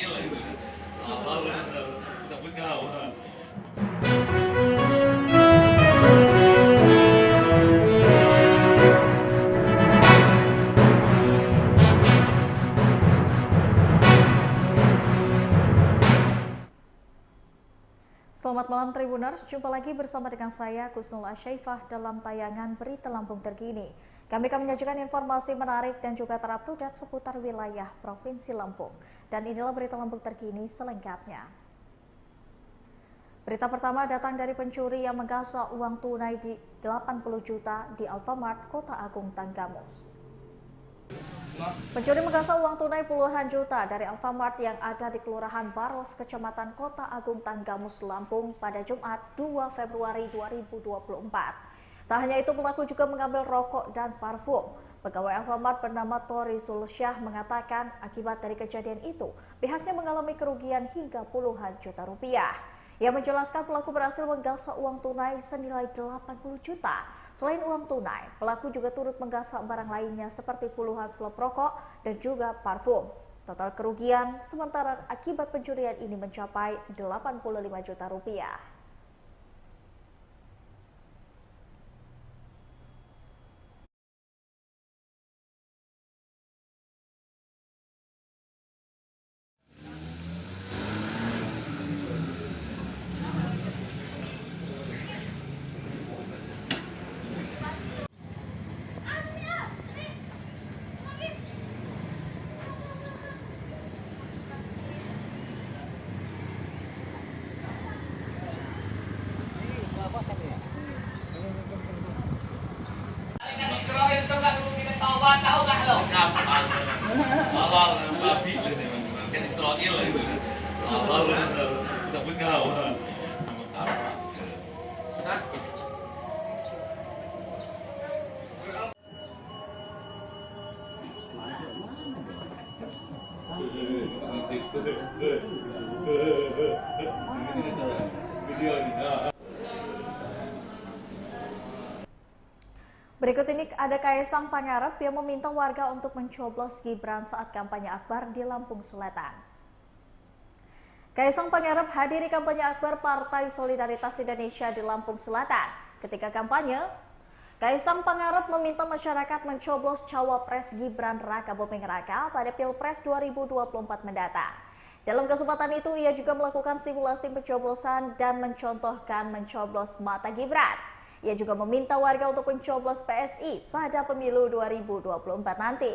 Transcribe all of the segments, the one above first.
Israel itu. Abal benar, tapi kawan. Selamat malam Tribuners, jumpa lagi bersama dengan saya Kusnul Asyaifah dalam tayangan Berita Lampung Terkini. Kami akan menyajikan informasi menarik dan juga terupdate seputar wilayah Provinsi Lampung. Dan inilah Berita Lampung Terkini selengkapnya. Berita pertama datang dari pencuri yang menggasak uang tunai di 80 juta di Alfamart, Kota Agung, Tanggamus. Pencuri menggasak uang tunai puluhan juta dari Alfamart yang ada di Kelurahan Baros, Kecamatan Kota Agung, Tanggamus, Lampung pada Jumat 2 Februari 2024. Tak hanya itu, pelaku juga mengambil rokok dan parfum. Pegawai Alfamart bernama Tori Zulsyah mengatakan akibat dari kejadian itu, pihaknya mengalami kerugian hingga puluhan juta rupiah. Ia menjelaskan pelaku berhasil menggasak uang tunai senilai 80 juta. Selain uang tunai, pelaku juga turut menggasak barang lainnya seperti puluhan selop rokok dan juga parfum. Total kerugian sementara akibat pencurian ini mencapai 85 juta rupiah. Tahu nggak lo? Abal babi kan Israel itu. Abal benar, tapi kawan. Berikut ini ada Kaisang Pangarep yang meminta warga untuk mencoblos Gibran saat kampanye akbar di Lampung Selatan. Kaisang Pangarep hadiri kampanye akbar Partai Solidaritas Indonesia di Lampung Selatan. Ketika kampanye, Kaisang Pangarep meminta masyarakat mencoblos cawapres Gibran Raka Buming Raka pada Pilpres 2024 mendatang. Dalam kesempatan itu, ia juga melakukan simulasi pencoblosan dan mencontohkan mencoblos mata Gibran. Ia juga meminta warga untuk mencoblos PSI pada pemilu 2024 nanti.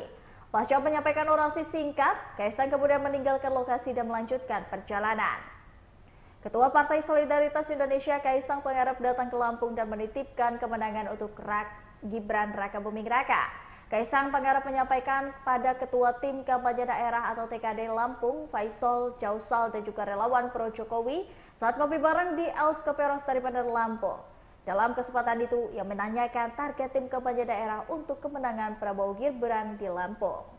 Pasca menyampaikan orasi singkat, Kaisang kemudian meninggalkan lokasi dan melanjutkan perjalanan. Ketua Partai Solidaritas Indonesia Kaisang Pangarep datang ke Lampung dan menitipkan kemenangan untuk Gibran Raka Buming Raka. Kaisang Pangarep menyampaikan pada Ketua Tim Kampanye Daerah atau TKD Lampung, Faisal Jausal dan juga relawan Pro Jokowi saat ngopi bareng di Els Keperos dari Bandar Lampung. Dalam kesempatan itu, ia menanyakan target tim kampanye daerah untuk kemenangan Prabowo Gibran di Lampung.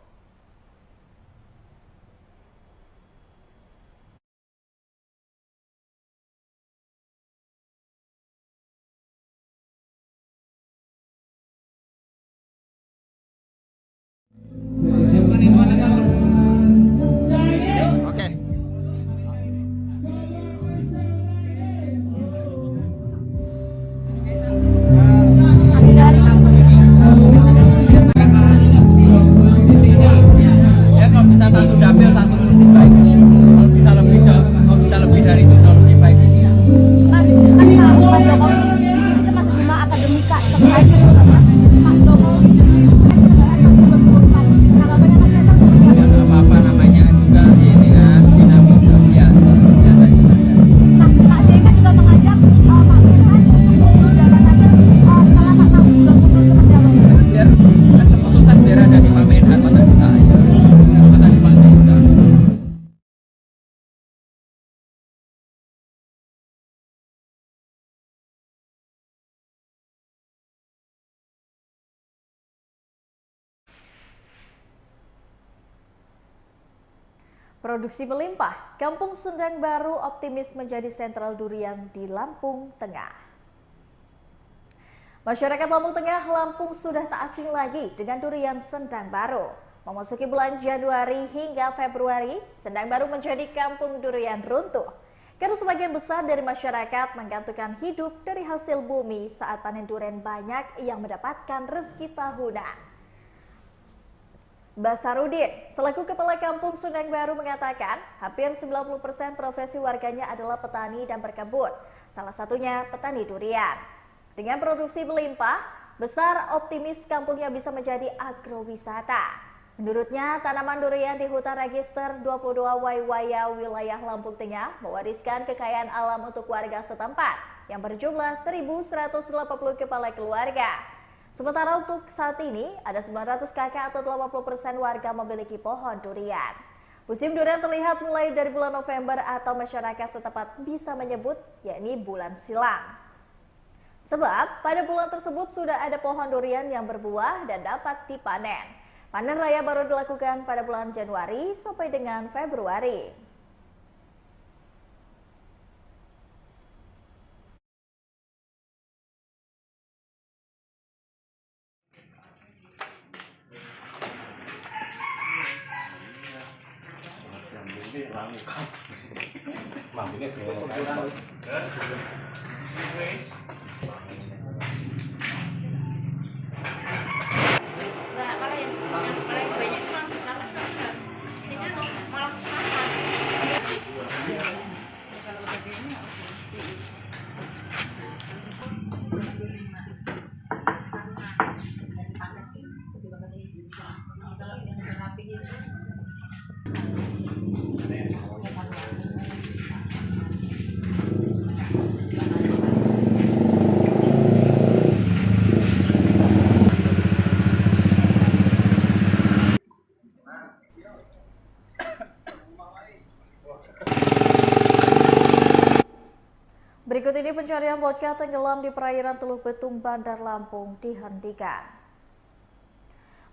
Produksi melimpah, Kampung Sendang Baru optimis menjadi sentral durian di Lampung Tengah. Masyarakat Lampung Tengah, Lampung sudah tak asing lagi dengan durian Sendang Baru. Memasuki bulan Januari hingga Februari, Sendang Baru menjadi kampung durian runtuh. Karena sebagian besar dari masyarakat menggantungkan hidup dari hasil bumi saat panen durian banyak yang mendapatkan rezeki tahunan. Basarudin, selaku Kepala Kampung Sendang Baru mengatakan, hampir 90% profesi warganya adalah petani dan berkebun, salah satunya petani durian. Dengan produksi melimpah, besar optimis kampungnya bisa menjadi agrowisata. Menurutnya, tanaman durian di hutan register 22 Waiwaya wilayah Lampung Tengah mewariskan kekayaan alam untuk warga setempat yang berjumlah 1.180 kepala keluarga. Sementara untuk saat ini, ada 900 kakak atau 80% warga memiliki pohon durian. Musim durian terlihat mulai dari bulan November atau masyarakat setempat bisa menyebut, yakni bulan silam. Sebab pada bulan tersebut sudah ada pohon durian yang berbuah dan dapat dipanen. Panen raya baru dilakukan pada bulan Januari sampai dengan Februari. Berikut ini pencarian bocah tenggelam di perairan Teluk Betung, Bandar Lampung dihentikan.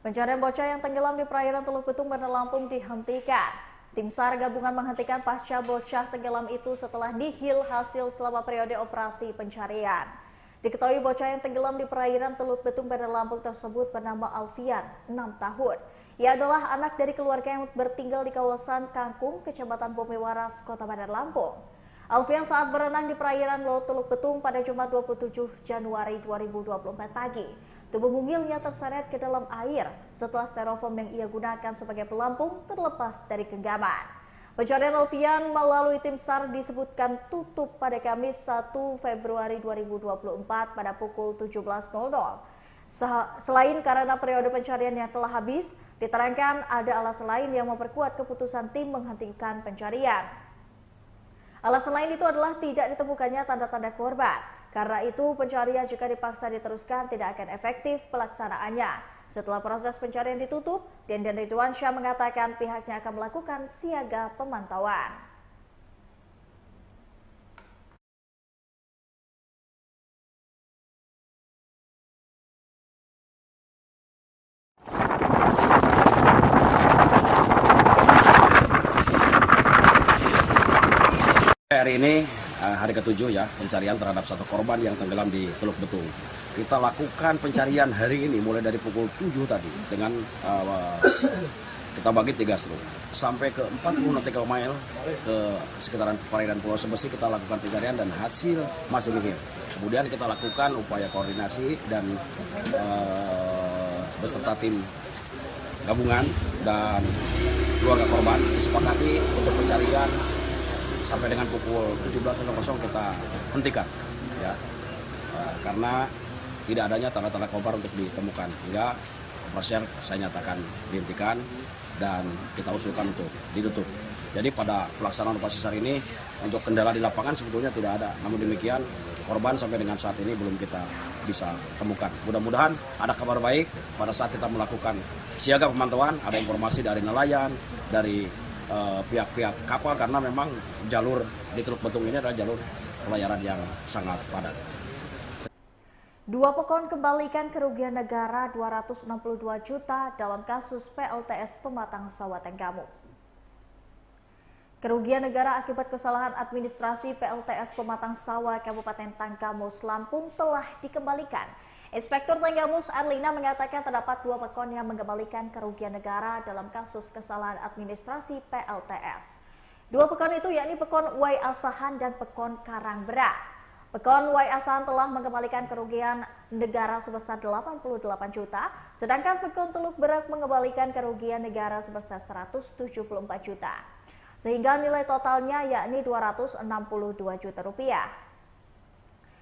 Pencarian bocah yang tenggelam di perairan Teluk Betung, Bandar Lampung dihentikan. Tim SAR gabungan menghentikan pasca bocah tenggelam itu setelah nihil hasil selama periode operasi pencarian. Diketahui bocah yang tenggelam di perairan Teluk Betung, Bandar Lampung tersebut bernama Alfian, 6 tahun. Ia adalah anak dari keluarga yang bertinggal di kawasan Kangkung, Kecamatan Bomewaras, Kota Bandar Lampung. Alfian saat berenang di perairan Laut Teluk Betung pada Jumat 27 Januari 2024 pagi. Tubuh mungilnya terseret ke dalam air setelah styrofoam yang ia gunakan sebagai pelampung terlepas dari genggaman. Pencarian Alfian melalui tim SAR disebutkan tutup pada Kamis 1 Februari 2024 pada pukul 17.00. Selain karena periode pencarian yang telah habis, diterangkan ada alasan lain yang memperkuat keputusan tim menghentikan pencarian. Alasan lain itu adalah tidak ditemukannya tanda-tanda korban. Karena itu pencarian jika dipaksa diteruskan tidak akan efektif pelaksanaannya. Setelah proses pencarian ditutup, Denden Ridwansyah mengatakan pihaknya akan melakukan siaga pemantauan. Hari ini hari ke-7 ya, pencarian terhadap satu korban yang tenggelam di Teluk Betung. Kita lakukan pencarian hari ini mulai dari pukul 7 tadi dengan kita bagi 3 slot sampai ke 40 nautical mile ke sekitaran perairan Pulau Sebesi. Kita lakukan pencarian dan hasil masih nihil. Kemudian kita lakukan upaya koordinasi dan beserta tim gabungan dan keluarga korban disepakati untuk pencarian sampai dengan pukul 17.00 kita hentikan ya, karena tidak adanya tanda-tanda korban untuk ditemukan, hingga operasi saya nyatakan dihentikan dan kita usulkan untuk ditutup. Jadi pada pelaksanaan operasi SAR ini untuk kendala di lapangan sebetulnya tidak ada, namun demikian korban sampai dengan saat ini belum kita bisa temukan. Mudah-mudahan ada kabar baik pada saat kita melakukan siaga pemantauan, ada informasi dari nelayan, dari pihak-pihak kapal, karena memang jalur di Teluk Betung ini adalah jalur pelayaran yang sangat padat. Dua Pekon kembalikan kerugian negara 262 juta dalam kasus PLTS Pematang Sawah Tenggamus. Kerugian negara akibat kesalahan administrasi PLTS Pematang Sawah Kabupaten Tanggamus, Lampung telah dikembalikan. Inspektur Tenggamus Erlina mengatakan terdapat 2 pekon yang mengembalikan kerugian negara dalam kasus kesalahan administrasi PLTS. 2 pekon itu yakni Pekon Wai Asahan dan Pekon Karangberak. Pekon Wai Asahan telah mengembalikan kerugian negara sebesar 88 juta, sedangkan Pekon Teluk Berak mengembalikan kerugian negara sebesar 174 juta. Sehingga nilai totalnya yakni 262 juta rupiah.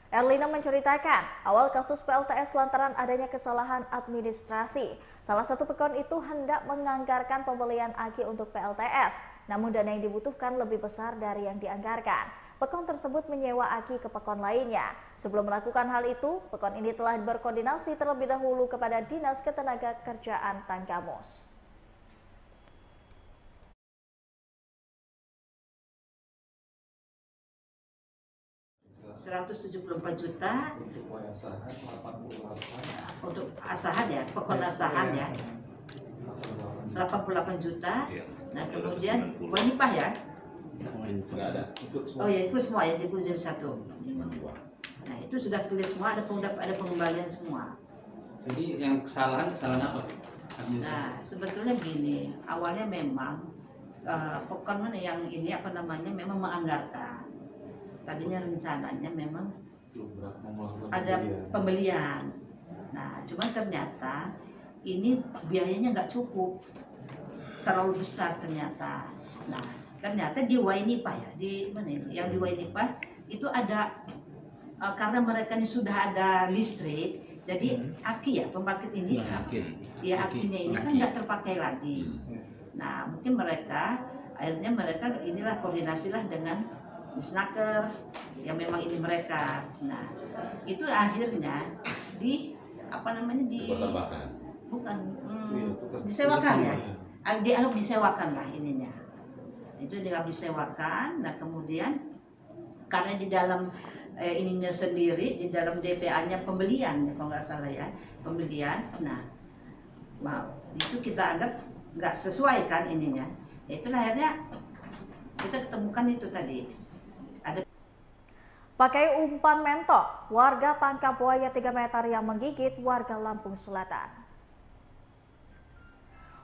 Erlina menceritakan, awal kasus PLTS lantaran adanya kesalahan administrasi. Salah satu pekon itu hendak menganggarkan pembelian aki untuk PLTS, namun dana yang dibutuhkan lebih besar dari yang dianggarkan. Pekon tersebut menyewa aki ke pekon lainnya. Sebelum melakukan hal itu, pekon ini telah berkoordinasi terlebih dahulu kepada Dinas Ketenagakerjaan Tanggamus. 174 juta untuk asahan ya, pekon asahan ya, 88 juta. Nah kemudian wanipah ya, oh ya ikut semua ya, ikut jadi satu. Nah itu sudah clear semua, ada pengembalian semua. Jadi yang kesalahan apa? Nah sebetulnya begini, awalnya memang pekon mana yang ini apa namanya memang menganggarkan. Tadinya rencananya memang ada pembelian. Nah, cuman ternyata ini biayanya nggak cukup, terlalu besar ternyata. Nah, ternyata di Wainipah ya, di mana ini? Yang di Wainipah itu ada karena mereka ini sudah ada listrik, jadi aki ya pembangkit ini, ya akinya ini kan nggak terpakai lagi. Nah, mungkin akhirnya mereka inilah koordinasilah dengan Disnaker yang memang ini mereka. Nah itu akhirnya disewakan ya, dianggap disewakan lah ininya, itu dianggap disewakan. Nah kemudian karena di dalam ininya sendiri, di dalam DPA-nya pembelian kalau nggak salah ya, pembelian. Nah itu kita anggap nggak sesuai kan ininya, itulah akhirnya kita ketemukan itu tadi. Pakai umpan mentok, warga tangkap buaya 3 meter yang menggigit warga Lampung Selatan.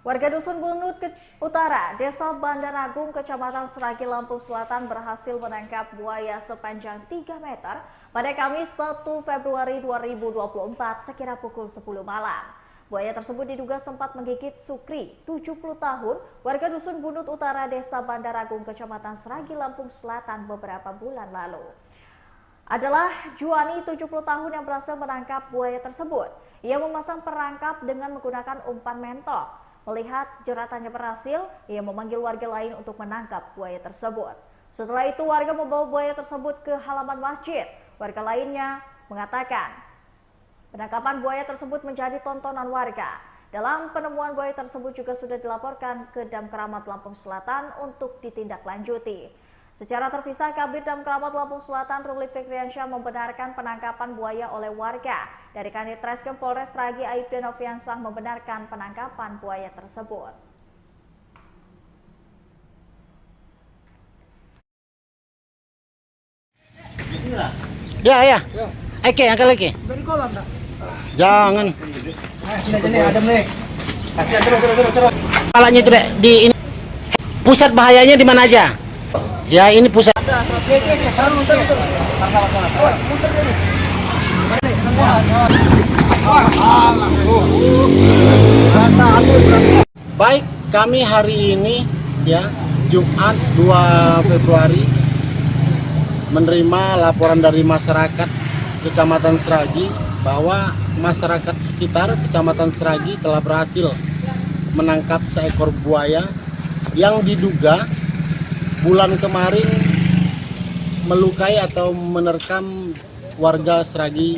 Warga Dusun Bunut Utara, Desa Bandar Agung, Kecamatan Seragi, Lampung Selatan berhasil menangkap buaya sepanjang 3 meter pada Kamis 1 Februari 2024 sekira pukul 10 malam. Buaya tersebut diduga sempat menggigit Sukri, 70 tahun, warga Dusun Bunut Utara, Desa Bandar Agung, Kecamatan Seragi, Lampung Selatan beberapa bulan lalu. Adalah Juani, 70 tahun, yang berhasil menangkap buaya tersebut. Ia memasang perangkap dengan menggunakan umpan mentok. Melihat jeratannya berhasil, ia memanggil warga lain untuk menangkap buaya tersebut. Setelah itu warga membawa buaya tersebut ke halaman masjid. Warga lainnya mengatakan penangkapan buaya tersebut menjadi tontonan warga. Dalam penemuan buaya tersebut juga sudah dilaporkan ke Damkeramat Lampung Selatan untuk ditindaklanjuti. Secara terpisah, Kabid Damkeramat Lampung Selatan Ruli Fikriansyah membenarkan penangkapan buaya oleh warga. Dari Kanit Reskrim Polres Seragi, Aibda Noviansah membenarkan penangkapan buaya tersebut. Ya. Oke, angkat lagi. Jangan. Kepalanya itu deh di ini. Pusat bahayanya di mana aja? Ya ini pusat. Baik, kami hari ini ya Jumat 2 Februari menerima laporan dari masyarakat Kecamatan Seragi bahwa masyarakat sekitar Kecamatan Seragi telah berhasil menangkap seekor buaya yang diduga bulan kemarin melukai atau menerkam warga Seragi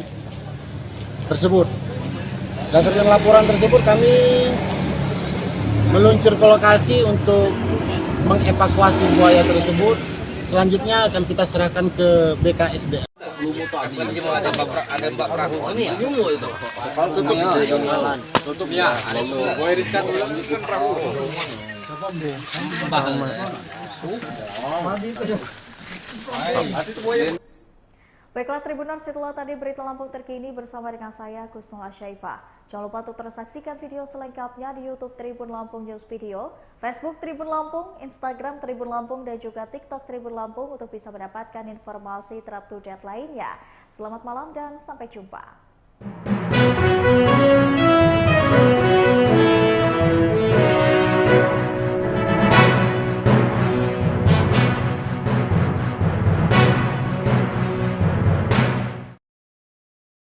tersebut. Berdasarkan laporan tersebut kami meluncur ke lokasi untuk mengevakuasi buaya tersebut. Selanjutnya akan kita serahkan ke BKSDA. Ada perahu ini ya? Tutup ya. Buaya riskan dulu kan perahu. Baiklah Tribuners, itulah tadi berita Lampung terkini bersama dengan saya Kusnul Asyaifah. Jangan lupa untuk terus saksikan video selengkapnya di YouTube Tribun Lampung News Video, Facebook Tribun Lampung, Instagram Tribun Lampung, dan juga TikTok Tribun Lampung untuk bisa mendapatkan informasi terupdate lainnya. Selamat malam dan sampai jumpa.